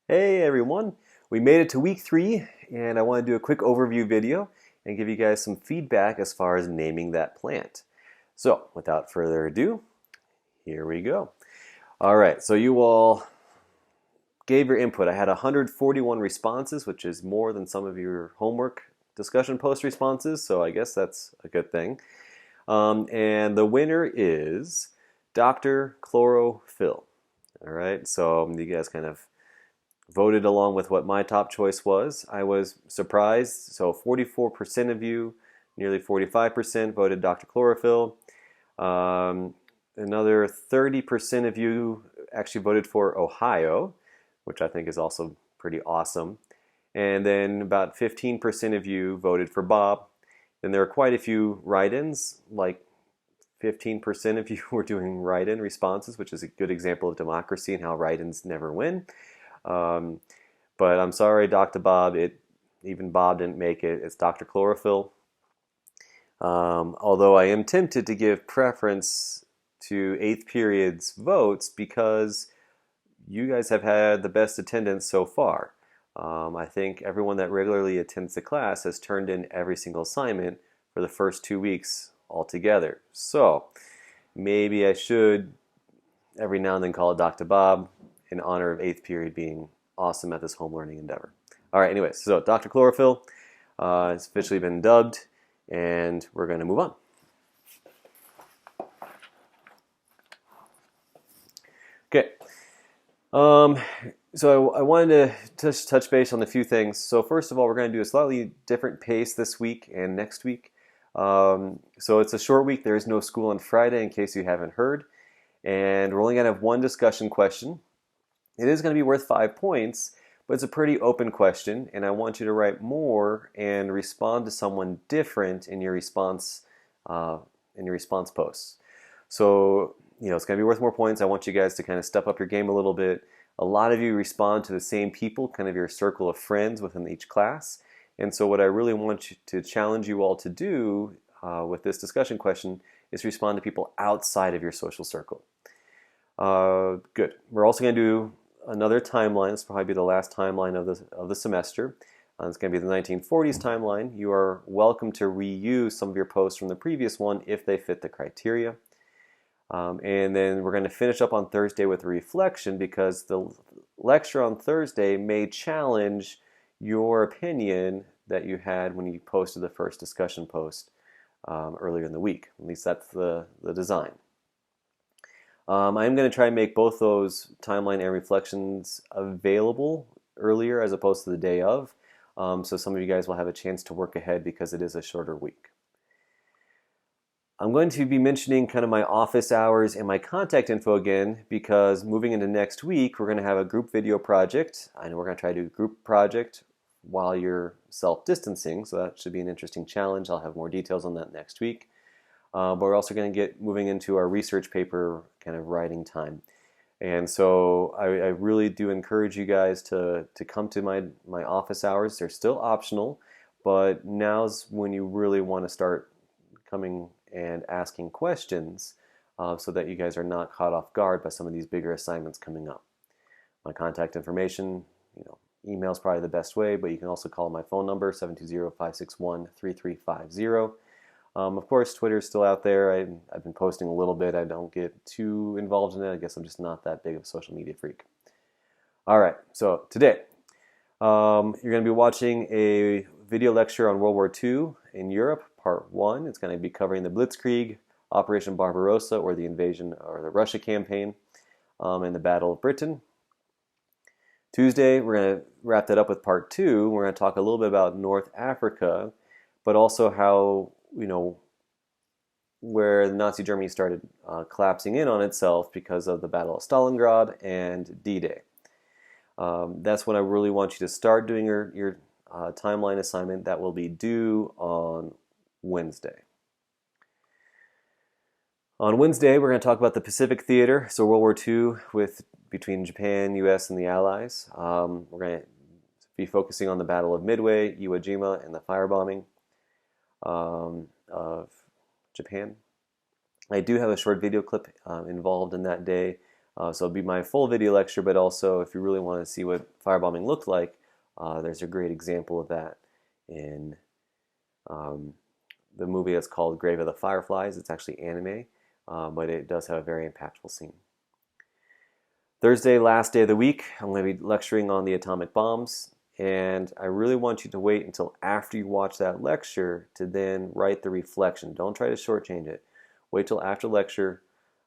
Hey everyone, we made it to week 3 and I want to do a quick overview video and give you guys some feedback as far as naming that plant. So without further ado, here we go. Alright, so you all gave your input. I had 141 responses, which is more than some of your homework discussion post responses, so I guess that's a good thing. And the winner is Dr. Chlorophyll. Alright, so you guys kind of voted along with what my top choice was. I was surprised. So 44% of you, nearly 45% voted Dr. Chlorophyll. Another 30% of you actually voted for Ohio, which I think is also pretty awesome. And then about 15% of you voted for Bob. Then there are quite a few write-ins, like 15% of you were doing write-in responses, which is a good example of democracy and how write-ins never win. But I'm sorry, Dr. Bob, even Bob didn't make it. It's Dr. Chlorophyll. Although I am tempted to give preference to 8th period's votes because you guys have had the best attendance so far. I think everyone that regularly attends the class has turned in every single assignment for the first 2 weeks altogether. So maybe I should every now and then call it Dr. Bob in honor of 8th period being awesome at this home learning endeavor. All right, anyways, so Dr. Chlorophyll has officially been dubbed, and we're going to move on. Okay. So I wanted to touch base on a few things. So first of all, we're going to do a slightly different pace this week and next week. So it's a short week. There is no school on Friday, in case you haven't heard. And we're only going to have one discussion question. It is going to be worth 5 points, but it's a pretty open question, and I want you to write more and respond to someone different in your response posts. So, it's going to be worth more points. I want you guys to kind of step up your game a little bit. A lot of you respond to the same people, kind of your circle of friends within each class. And so what I really want to challenge you all to do with this discussion question is respond to people outside of your social circle. Good. We're also going to do another timeline. This will probably be the last timeline of the semester. It's going to be the 1940s timeline. You are welcome to reuse some of your posts from the previous one if they fit the criteria. And then we're going to finish up on Thursday with a reflection because the lecture on Thursday may challenge your opinion that you had when you posted the first discussion post earlier in the week. At least that's the design. I'm going to try and make both those timeline and reflections available earlier as opposed to the day of. So some of you guys will have a chance to work ahead because it is a shorter week. I'm going to be mentioning kind of my office hours and my contact info again because moving into next week, we're going to have a group video project. I know we're going to try to do a group project while you're self-distancing, so that should be an interesting challenge. I'll have more details on that next week. But we're also going to get moving into our research paper kind of writing time. And so I really do encourage you guys to come to my office hours. They're still optional, but now's when you really want to start coming and asking questions so that you guys are not caught off guard by some of these bigger assignments coming up. My contact information, email is probably the best way, but you can also call my phone number, 720-561-3350. Of course, Twitter is still out there. I've been posting a little bit. I don't get too involved in it. I guess I'm just not that big of a social media freak. All right, so today you're going to be watching a video lecture on World War II in Europe, Part 1. It's going to be covering the Blitzkrieg, Operation Barbarossa, or the invasion or the Russia campaign, and the Battle of Britain. Tuesday, we're going to wrap that up with Part 2. We're going to talk a little bit about North Africa, but also how where Nazi Germany started collapsing in on itself because of the Battle of Stalingrad and D-Day. That's when I really want you to start doing your timeline assignment that will be due on Wednesday. On Wednesday, we're going to talk about the Pacific Theater, so World War II between Japan, U.S., and the Allies. We're going to be focusing on the Battle of Midway, Iwo Jima, and the firebombing of Japan. I do have a short video clip involved in that day So it'll be my full video lecture, but also if you really want to see what firebombing looked like, there's a great example of that in the movie that's called Grave of the Fireflies. It's actually anime, but it does have a very impactful scene. Thursday, last day of the week, I'm going to be lecturing on the atomic bombs, and I really want you to wait until after you watch that lecture to then write the reflection. Don't try to shortchange it. Wait till after lecture,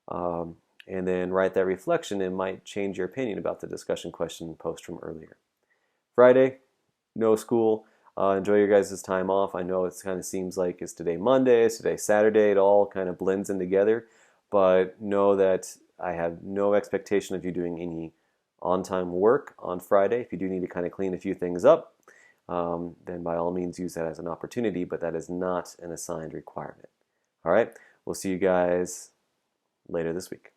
and then write that reflection. It might change your opinion about the discussion question post from earlier. Friday, no school. Enjoy your guys' time off. I know it kind of seems like it's today Monday, it's today Saturday. It all kind of blends in together. But know that I have no expectation of you doing any on-time work on Friday. If you do need to kind of clean a few things up, then by all means use that as an opportunity, but that is not an assigned requirement. All right, we'll see you guys later this week.